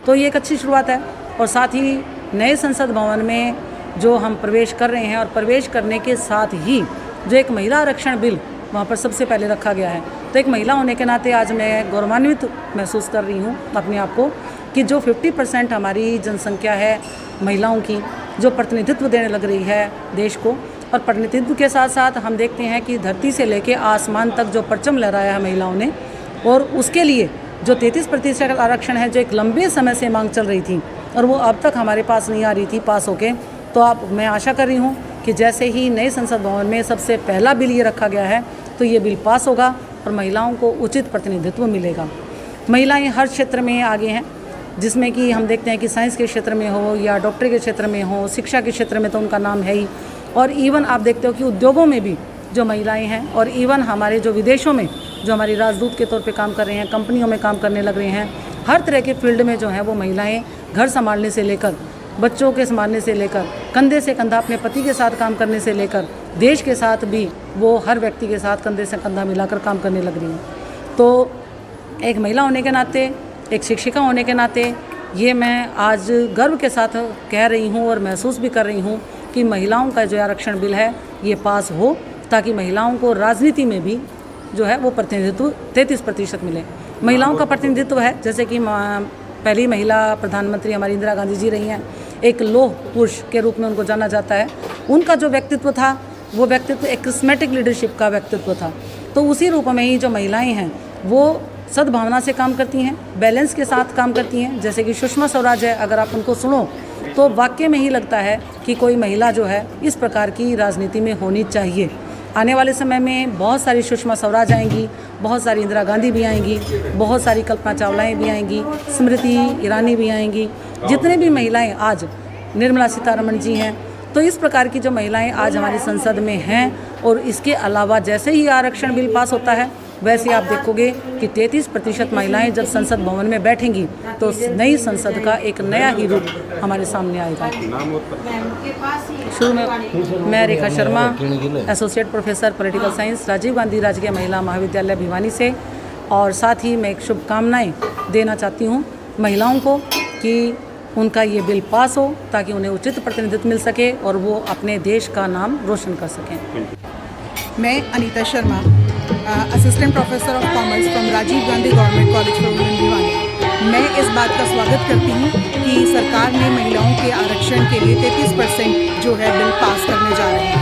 तो ये एक अच्छी शुरुआत है। और साथ ही नए संसद भवन में जो हम प्रवेश कर रहे हैं और प्रवेश करने के साथ ही जो एक महिला आरक्षण बिल वहाँ पर सबसे पहले रखा गया है, तो एक महिला होने के नाते आज मैं गौरवान्वित महसूस कर रही हूँ अपने आप को कि जो 50% हमारी जनसंख्या है महिलाओं की, जो प्रतिनिधित्व देने लग रही है देश को। और प्रतिनिधित्व के साथ साथ हम देखते हैं कि धरती से लेकर आसमान तक जो परचम लहराया है महिलाओं ने, और उसके लिए जो 33% आरक्षण है, जो एक लंबे समय से मांग चल रही थी और वो अब तक हमारे पास नहीं आ रही थी पास होके। तो अब मैं आशा कर रही हूँ कि जैसे ही नए संसद भवन में सबसे पहला बिल ये रखा गया है, तो ये बिल पास होगा और महिलाओं को उचित प्रतिनिधित्व मिलेगा। महिलाएं हर क्षेत्र में आगे हैं, जिसमें कि हम देखते हैं कि साइंस के क्षेत्र में हो या डॉक्टरी के क्षेत्र में हो, शिक्षा के क्षेत्र में तो उनका नाम है ही। और इवन आप देखते हो कि उद्योगों में भी जो महिलाएं हैं, और इवन हमारे जो विदेशों में जो हमारी राजदूत के तौर पे काम कर रहे हैं, कंपनियों में काम करने लग रहे हैं, हर तरह के फील्ड में जो है वो महिलाएं घर संभालने से लेकर, बच्चों के संभालने से लेकर, कंधे से कंधा अपने पति के साथ काम करने से लेकर, देश के साथ भी वो हर व्यक्ति के साथ कंधे से कंधा मिलाकर काम करने लग रही हैं। तो एक महिला होने के नाते, एक शिक्षिका होने के नाते ये मैं आज गर्व के साथ कह रही हूँ और महसूस भी कर रही हूँ कि महिलाओं का जो आरक्षण बिल है ये पास हो, ताकि महिलाओं को राजनीति में भी जो है वो प्रतिनिधित्व 33% मिले। महिलाओं का प्रतिनिधित्व है, जैसे कि पहली महिला प्रधानमंत्री हमारी इंदिरा गांधी जी रही हैं, एक लौह पुरुष के रूप में उनको जाना जाता है। उनका जो व्यक्तित्व था वो व्यक्तित्व एक करिस्मेटिक लीडरशिप का व्यक्तित्व था। तो उसी रूप में ही जो महिलाएं हैं वो सद्भावना से काम करती हैं, बैलेंस के साथ काम करती हैं। जैसे कि सुषमा स्वराज है, अगर आप उनको सुनो तो वाकई में ही लगता है कि कोई महिला जो है इस प्रकार की राजनीति में होनी चाहिए। आने वाले समय में बहुत सारी सुषमा स्वराज आएंगी, बहुत सारी इंदिरा गांधी भी आएंगी, बहुत सारी कल्पना चावलाएँ भी आएंगी, स्मृति ईरानी भी आएंगी, जितने भी महिलाएं आज, निर्मला सीतारमण जी हैं। तो इस प्रकार की जो महिलाएं आज हमारी संसद में हैं, और इसके अलावा जैसे ही आरक्षण बिल पास होता है वैसे आप देखोगे कि 33% महिलाएं जब संसद भवन में बैठेंगी तो नई संसद का एक नया ही रूप हमारे सामने आएगा। शुरू में मैं Rekha Sharma, associate professor political science, Rajiv Gandhi Rajkiya Mahila महाविद्यालय भिवानी से, और साथ ही मैं एक शुभकामनाएं देना चाहती हूं महिलाओं को कि उनका ये बिल पास हो, ताकि उन्हें उचित प्रतिनिधित्व मिल सके और वो अपने देश का नाम रोशन कर सकें। मैं Anita Sharma, assistant professor of commerce from Rajiv Gandhi government college for women Bhiwani. मैं इस बात का स्वागत करती हूँ कि सरकार ने महिलाओं के आरक्षण के लिए 33% जो है बिल पास करने जा रहे हैं।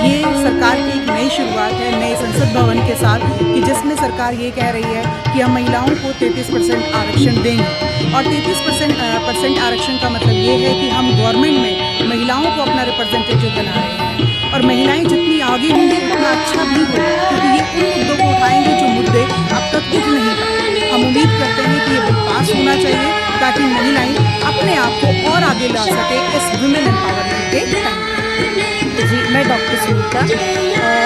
ये सरकार की एक नई शुरुआत है नए संसद भवन के साथ, कि जिसमें सरकार ये कह रही है कि हम महिलाओं को 33% आरक्षण देंगे। और 33% आरक्षण का मतलब ये है कि हम गवर्नमेंट में महिलाओं को अपना रिप्रेजेंटेटिव बना रहे हैं, और महिलाएं जितनी आगे होंगी उतना अच्छा भी होगा, क्योंकि ये उन मुद्दों को उठाएंगे जो मुद्दे अब तक उठ नहीं पाए। हम उम्मीद करते हैं कि ये बिल पास होना चाहिए, ताकि महिलाएं अपने आप को और आगे ला सके इस वुमेन एम्पावरमेंट के टाइम। जी, मैं doctor Sunita,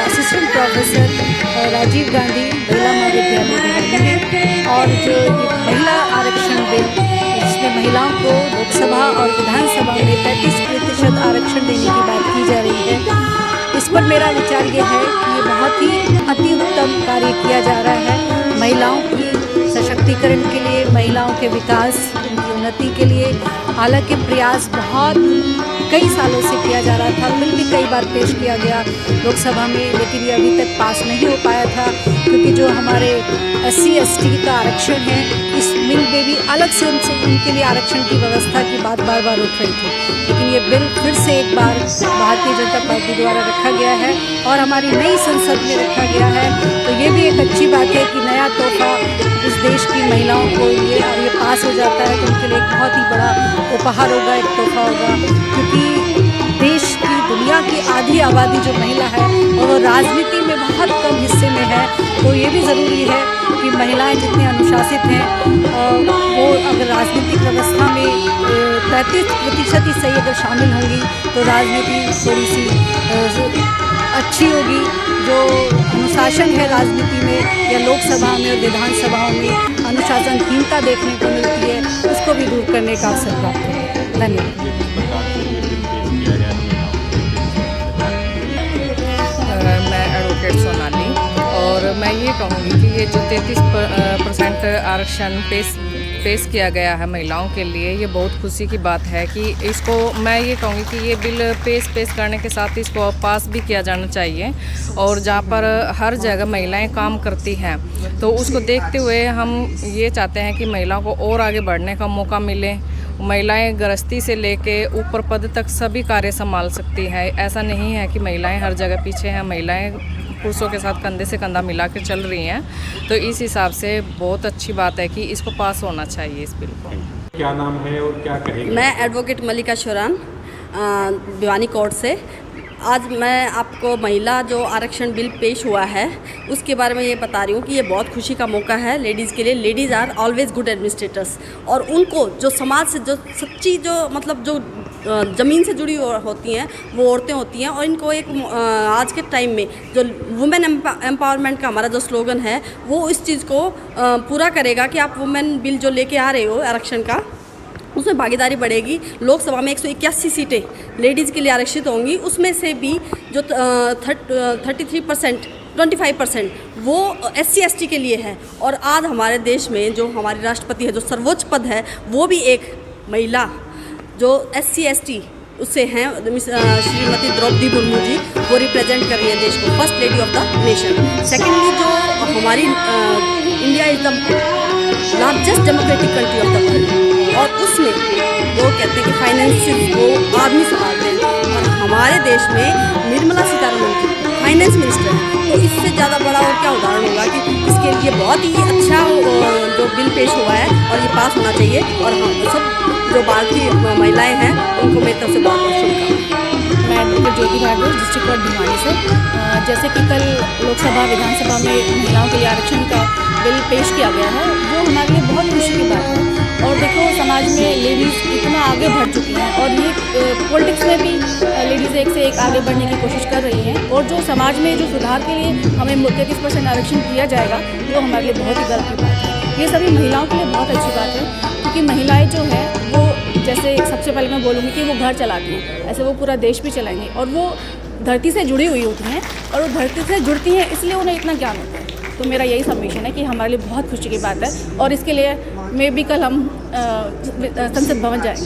assistant professor Rajiv Gandhi महिला महाविद्यालय भिवानी है। और जो महिला आरक्षण बिल, जिसमें महिलाओं को लोकसभा और विधानसभा में 33% आरक्षण देने की बात की जा रही है, इस पर मेरा विचार ये है कि ये बहुत ही अति उत्तम कार्य किया जा रहा है महिलाओं की सशक्तिकरण के लिए, महिलाओं के विकास, उनकी उन्नति के लिए। हालांकि प्रयास बहुत कई सालों से किया जा रहा था, बिल भी कई बार पेश किया गया लोकसभा में, लेकिन ये अभी तक पास नहीं हो पाया था, क्योंकि जो हमारे SC ST का आरक्षण है, इस बिल में भी अलग से उनके लिए आरक्षण की व्यवस्था की बात बार बार उठ रही थी। लेकिन ये बिल फिर से एक बार भारतीय जनता पार्टी द्वारा रखा गया है और हमारी नई संसद में रखा गया है। तो ये भी एक अच्छी बात है कि नया तोहफा इस देश की महिलाओं को ये पास हो जाता है, तो उनके लिए एक बहुत ही बड़ा उपहार होगा, एक तोहफा होगा। क्योंकि देश की, दुनिया की आधी आबादी जो महिला है और वो राजनीति में बहुत कम हिस्से में है, तो ये भी ज़रूरी है कि महिलाएं जितने अनुशासित हैं वो अगर राजनीतिक व्यवस्था में 33% ही सही अगर शामिल होंगी तो राजनीति थोड़ी सी अच्छी होगी। जो अनुशासन है राजनीति में या लोकसभा में और विधानसभाओं में अनुशासनहीनता देखने को मिलती है, उसको भी दूर करने का अवसर प्राप्त है। धन्यवाद। मैं एडवोकेट सोनाली, और मैं ये कहूँगी कि ये जो 33% आरक्षण पेश किया गया है महिलाओं के लिए, ये बहुत खुशी की बात है कि इसको मैं ये कहूँगी कि ये बिल पेश करने के साथ इसको पास भी किया जाना चाहिए। और जहाँ पर हर जगह महिलाएं काम करती हैं तो उसको देखते हुए हम ये चाहते हैं कि महिलाओं को और आगे बढ़ने का मौका मिले। महिलाएं गृहस्थी से लेके ऊपर पद तक सभी कार्य संभाल सकती हैं। ऐसा नहीं है कि महिलाएं हर जगह पीछे हैं, महिलाएं पुरुषों के साथ कंधे से कंधा मिला के चल रही हैं। तो इस हिसाब से बहुत अच्छी बात है कि इसको पास होना चाहिए इस बिल को। क्या नाम है और क्या कहेंगे? मैं एडवोकेट मलिका शोरान भिवानी कोर्ट से। आज मैं आपको महिला जो आरक्षण बिल पेश हुआ है उसके बारे में ये बता रही हूँ कि ये बहुत खुशी का मौका है लेडीज़ के लिए। Ladies are always good administrators, और उनको जो समाज से जो सच्ची जो मतलब जो ज़मीन से जुड़ी होती हैं वो औरतें होती हैं। और इनको एक आज के टाइम में जो वुमेन एम्पावरमेंट का हमारा जो स्लोगन है वो इस चीज़ को पूरा करेगा कि आप वुमेन बिल जो लेके आ रहे हो आरक्षण का, उसमें भागीदारी बढ़ेगी। लोकसभा में 181 सीटें लेडीज़ के लिए आरक्षित होंगी, उसमें से भी जो 33% 25% वो SC/ST के लिए है। और आज हमारे देश में जो हमारे राष्ट्रपति है, जो सर्वोच्च पद है, वो भी एक महिला जो SC/ST उससे हैं, श्रीमती द्रौपदी मुर्मू जी, वो रिप्रेजेंट कर रही है देश को, first lady of the nation. Secondly जो हमारी India is the largest democratic country of the world, और उसमें वो कहते हैं कि फाइनेंशियल वो आदमी संभालते हैं। और हमारे देश में निर्मला सीतारमण जी फाइनेंस मिनिस्टर हैं। तो इससे ज़्यादा बड़ा और क्या उदाहरण होगा कि इसके लिए बहुत ही अच्छा जो बिल पेश हुआ है और ये पास होना चाहिए। और हम सब जो भारतीय महिलाएं हैं उनको मेरी तरफ से बहुत बहुत शुभकामनाएं। मैं एडवोकेट ज्योति भारद्वाज, डिस्ट्रिक्ट कोर्ट भिवानी से। जैसे कि कल लोकसभा विधानसभा में महिलाओं के लिए आरक्षण का बिल पेश किया गया है, वो हमारे लिए बहुत खुशी की बात है। और देखो समाज में लेडीज़ इतना आगे बढ़ चुकी हैं, और ये पॉलिटिक्स में भी लेडीज़ एक से एक आगे बढ़ने की कोशिश कर रही हैं। और जो समाज में जो सुधार के लिए हमें 33% आरक्षण दिया जाएगा, वो हमारे लिए बहुत ही गर्व की बात है। ये सभी महिलाओं के लिए बहुत अच्छी बात है, क्योंकि महिलाएं जो हैं वो जैसे सबसे पहले मैं बोलूँगी कि वो घर चलाती हैं, ऐसे वो पूरा देश भी चलाएंगी। और वो धरती से जुड़ी हुई होती हैं, और वो धरती से जुड़ती हैं इसलिए उन्हें इतना ज्ञान होता है। तो मेरा यही सबमिशन है कि हमारे लिए बहुत खुशी की बात है, और इसके लिए मैं भी कल हम संसद भवन जाएंगे।